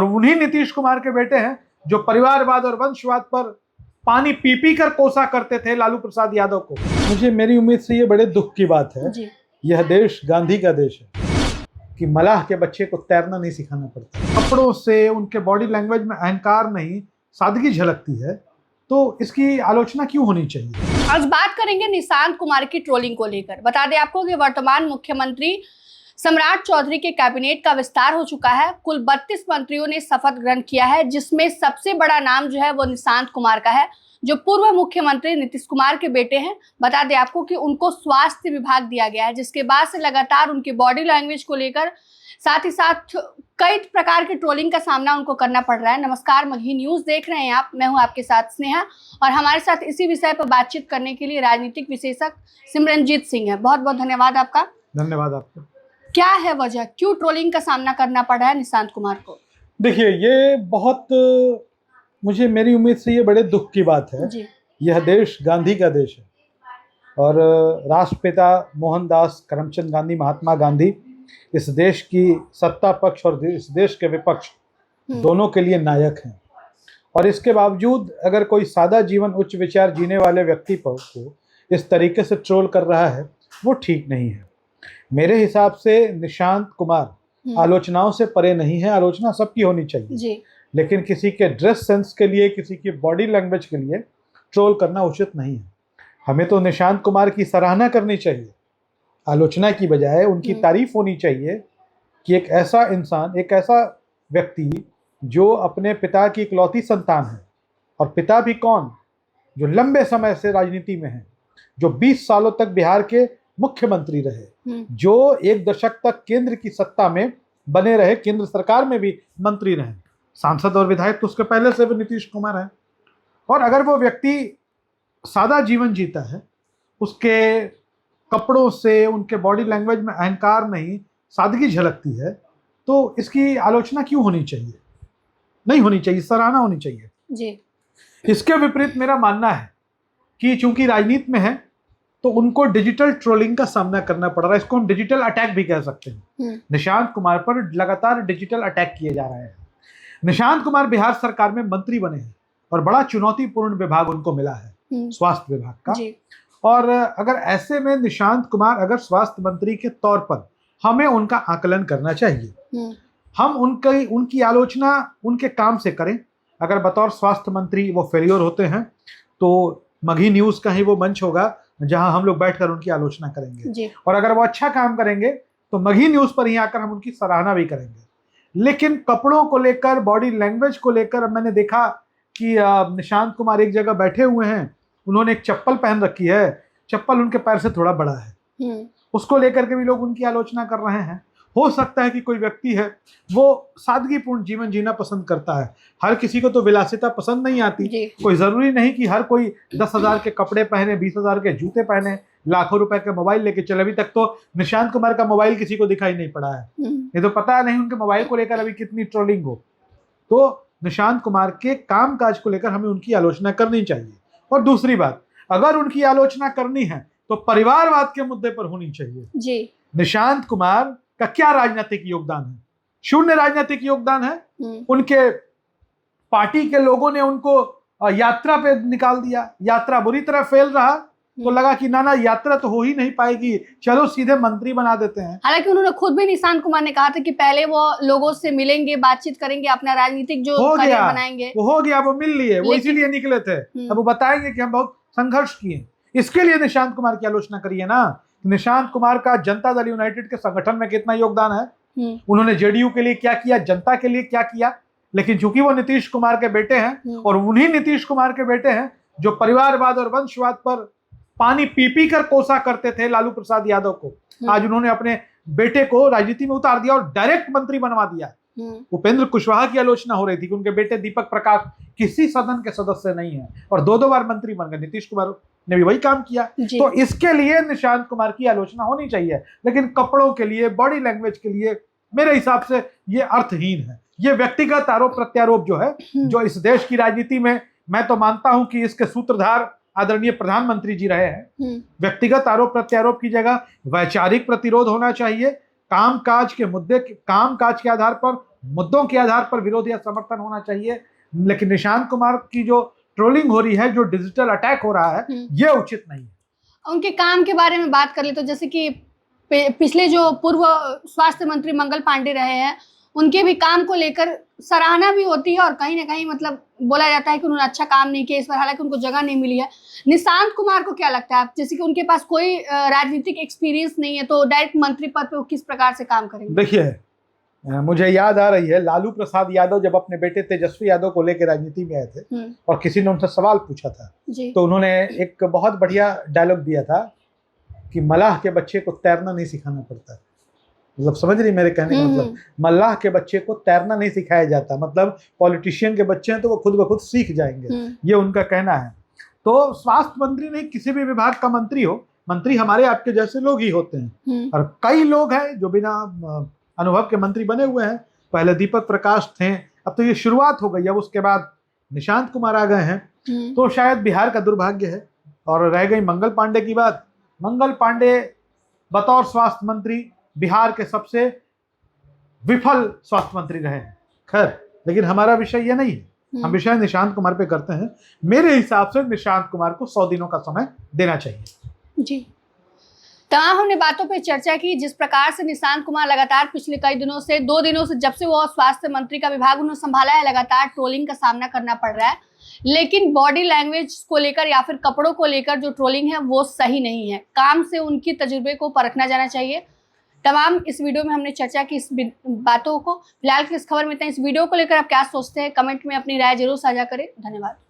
और उन्हीं नीतीश कुमार के बेटे हैं जो परिवारवाद और वंशवाद पर पानी पी पी कर कोसा करते थे लालू प्रसाद यादव को। मुझे मेरी उम्मीद से ये बड़े दुख की बात है, यह देश गांधी का देश है कि मलाह के बच्चे को तैरना नहीं सिखाना पड़ता। कपड़ों से, उनके बॉडी लैंग्वेज में अहंकार नहीं, सादगी झलकती है, तो इसकी आलोचना क्यों होनी चाहिए। आज बात करेंगे निशांत कुमार की ट्रोलिंग को लेकर। बता दें आपको कि वर्तमान मुख्यमंत्री सम्राट चौधरी के कैबिनेट का विस्तार हो चुका है। कुल 32 मंत्रियों ने शपथ ग्रहण किया है, जिसमें सबसे बड़ा नाम जो है वो निशांत कुमार का है, जो पूर्व मुख्यमंत्री नीतीश कुमार के बेटे हैं। बता दें आपको कि उनको स्वास्थ्य विभाग दिया गया है, जिसके बाद से लगातार उनकी बॉडी लैंग्वेज को लेकर साथ ही साथ कई प्रकार की ट्रोलिंग का सामना उनको करना पड़ रहा है। नमस्कार, मगही न्यूज देख रहे हैं आप, मैं हूं आपके साथ स्नेहा, और हमारे साथ इसी विषय पर बातचीत करने के लिए राजनीतिक विशेषज्ञ सिमरनजीत सिंह है। बहुत बहुत धन्यवाद आपका। धन्यवाद आपका। क्या है वजह, क्यों ट्रोलिंग का सामना करना पड़ रहा है निशांत कुमार को? देखिए, ये बहुत मुझे मेरी उम्मीद से ये बड़े दुख की बात है। यह देश गांधी का देश है और राष्ट्रपिता मोहनदास करमचंद गांधी, महात्मा गांधी इस देश की सत्ता पक्ष और इस देश के विपक्ष दोनों के लिए नायक हैं। और इसके बावजूद अगर कोई सादा जीवन, उच्च विचार जीने वाले व्यक्ति को इस तरीके से ट्रोल कर रहा है, वो ठीक नहीं है। मेरे हिसाब से निशांत कुमार आलोचनाओं से परे नहीं है। आलोचना सबकी होनी चाहिए, लेकिन किसी के ड्रेस सेंस के लिए, किसी की बॉडी लैंग्वेज के लिए ट्रोल करना उचित नहीं है। हमें तो निशांत कुमार की सराहना करनी चाहिए, आलोचना की बजाय उनकी तारीफ होनी चाहिए कि एक ऐसा इंसान, एक ऐसा व्यक्ति जो अपने पिता की इकलौती संतान है, और पिता भी कौन, जो लंबे समय से राजनीति में है, जो 20 सालों तक बिहार के मुख्यमंत्री रहे, जो 1 दशक तक केंद्र की सत्ता में बने रहे, केंद्र सरकार में भी मंत्री रहे, सांसद और विधायक तो उसके पहले से भी नीतीश कुमार है। और अगर वो व्यक्ति सादा जीवन जीता है, उसके कपड़ों से, उनके बॉडी लैंग्वेज में अहंकार नहीं, सादगी झलकती है, तो इसकी आलोचना क्यों होनी चाहिए? नहीं होनी चाहिए, सराहना होनी चाहिए जी। इसके विपरीत मेरा मानना है कि चूंकि राजनीति में है तो उनको डिजिटल ट्रोलिंग का सामना करना पड़ रहा है। इसको हम डिजिटल अटैक भी कह सकते हैं। निशांत कुमार पर लगातार डिजिटल अटैक किए जा रहे हैं। निशांत कुमार बिहार सरकार में मंत्री बने हैं और बड़ा चुनौतीपूर्ण विभाग उनको मिला है, स्वास्थ्य विभाग का। और अगर ऐसे में निशांत कुमार अगर स्वास्थ्य मंत्री के तौर पर, हमें उनका आकलन करना चाहिए। हम उनकी आलोचना उनके काम से करें। अगर बतौर स्वास्थ्य मंत्री वो फेलियर होते हैं तो मगही न्यूज का ही वो मंच होगा जहां हम लोग बैठकर उनकी आलोचना करेंगे, और अगर वो अच्छा काम करेंगे तो मगही न्यूज पर ही आकर हम उनकी सराहना भी करेंगे। लेकिन कपड़ों को लेकर, बॉडी लैंग्वेज को लेकर, मैंने देखा कि निशांत कुमार एक जगह बैठे हुए हैं, उन्होंने एक चप्पल पहन रखी है, चप्पल उनके पैर से थोड़ा बड़ा है, उसको लेकर के भी लोग उनकी आलोचना कर रहे हैं। हो सकता है कि कोई व्यक्ति है वो सादगीपूर्ण जीवन जीना पसंद करता है। हर किसी को तो विलासिता पसंद नहीं आती। कोई जरूरी नहीं कि हर कोई 10,000 के कपड़े पहने, 20,000 के जूते पहने, लाखों रुपए का मोबाइल लेके चले। अभी तक तो निशांत कुमार का मोबाइल किसी को दिखाई नहीं पड़ा है। ये तो पता नहीं उनके मोबाइल को लेकर अभी कितनी ट्रोलिंग हो। तो निशांत कुमार के काम काज को लेकर हमें उनकी आलोचना करनी चाहिए। और दूसरी बात, अगर उनकी आलोचना करनी है तो परिवारवाद के मुद्दे पर होनी चाहिए। निशांत कुमार का क्या राजनीतिक योगदान है? शून्य राजनीतिक योगदान है। उनके पार्टी के लोगों ने उनको यात्रा पे निकाल दिया, यात्रा बुरी तरह फेल रहा, तो लगा कि ना यात्रा तो हो ही नहीं पाएगी, चलो सीधे मंत्री बना देते हैं। हालांकि उन्होंने खुद भी, निशांत कुमार ने कहा था कि पहले वो लोगों से मिलेंगे, बातचीत करेंगे, अपना राजनीतिक जो करियर बनाएंगे। वो हो गया, वो मिल लिए, वो इसीलिए निकले थे। अब वो बताएंगे कि हम बहुत संघर्ष किए। इसके लिए निशांत कुमार की आलोचना करिए ना। निशांत कुमार का जनता दल यूनाइटेड के संगठन में कितना योगदान है, उन्होंने जेडीयू के लिए क्या किया, जनता के लिए क्या किया। लेकिन चूंकि वो नीतीश कुमार के बेटे हैं, और उन्हीं नीतीश कुमार के बेटे हैं जो परिवारवाद और वंशवाद पर पानी पी पी कर कोसा करते थे लालू प्रसाद यादव को, आज उन्होंने अपने बेटे को राजनीति में उतार दिया और डायरेक्ट मंत्री बनवा दिया। उपेंद्र कुशवाहा की आलोचना हो रही थी कि उनके बेटे दीपक प्रकाश किसी सदन के सदस्य नहीं है और 2 बार मंत्री बन गए। नीतीश कुमार ने भी वही काम किया। तो इसके लिए निशांत कुमार की आलोचना होनी चाहिए, लेकिन कपड़ों के लिए, बॉडी लैंग्वेज के लिए मेरे हिसाब से ये अर्थहीन है। ये व्यक्तिगत आरोप प्रत्यारोप जो है, जो इस देश की राजनीति में, मैं तो मानता हूं कि इसके सूत्रधार आदरणीय प्रधानमंत्री जी रहे हैं। व्यक्तिगत आरोप प्रत्यारोप की जगह वैचारिक प्रतिरोध होना चाहिए। कामकाज के मुद्दे, कामकाज के आधार पर मुद्दों के आधार पर विरोध या समर्थन होना चाहिए, लेकिन निशांत कुमार की जो ट्रोलिंग हो रही है, जो डिजिटल अटैक हो रहा है, ये उचित नहीं है। उनके काम के बारे में बात कर ले तो जैसे कि पिछले जो पूर्व स्वास्थ्य मंत्री मंगल पांडे रहे हैं, उनके भी काम को लेकर सराहना भी होती है और कहीं ना कहीं मतलब बोला जाता है कि उन्होंने अच्छा काम नहीं किया इस पर, हालांकि उनको जगह नहीं मिली है। निशांत कुमार को क्या लगता है, जैसे कि उनके पास कोई राजनीतिक एक्सपीरियंस नहीं है, तो डायरेक्ट मंत्री पद पे वो किस प्रकार से काम करेंगे? देखिए, मुझे याद आ रही है, लालू प्रसाद यादव जब अपने बेटे तेजस्वी यादव को लेकर राजनीति में आए थे और किसी ने उनसे सवाल पूछा था, तो उन्होंने एक बहुत बढ़िया डायलॉग दिया था कि मलाह के बच्चे को तैरना नहीं सिखाना पड़ता। मतलब समझ रही मेरे कहने का मतलब, मल्लाह के बच्चे को तैरना नहीं सिखाया जाता, मतलब पॉलिटिशियन के बच्चे हैं तो वो खुद ब खुद सीख जाएंगे, ये उनका कहना है। तो स्वास्थ्य मंत्री नहीं, किसी भी विभाग का मंत्री हो, मंत्री हमारे आपके जैसे लोग ही होते हैं, और कई लोग हैं जो बिना अनुभव के मंत्री बने हुए हैं। पहले दीपक प्रकाश थे, अब तो ये शुरुआत हो गई, अब उसके बाद निशांत कुमार आ गए हैं। तो शायद बिहार का दुर्भाग्य है। और रह गई मंगल पांडे की बात, मंगल पांडे बतौर स्वास्थ्य मंत्री बिहार के सबसे विफल स्वास्थ्य मंत्री रहे हैं। खैर, लेकिन हमारा विषय ये नहीं है, हम विषय निशांत कुमार पे करते हैं। मेरे हिसाब से निशांत कुमार को 100 दिनों का समय देना चाहिए। जी, तमाम हमने बातों पे चर्चा की, जिस प्रकार से निशांत कुमार लगातार पिछले कई दिनों से, 2 दिनों से, जब से वो स्वास्थ्य मंत्री का विभाग उन्होंने संभाला है, लगातार ट्रोलिंग का सामना करना पड़ रहा है। लेकिन बॉडी लैंग्वेज को लेकर या फिर कपड़ों को लेकर जो ट्रोलिंग है वो सही नहीं है। काम से उनकी तजुर्बे को परखना जाना चाहिए। तमाम इस वीडियो में हमने चर्चा की इस बातों को। फिलहाल की इस खबर में इतना। इस वीडियो को लेकर आप क्या सोचते हैं, कमेंट में अपनी राय जरूर साझा करें। धन्यवाद।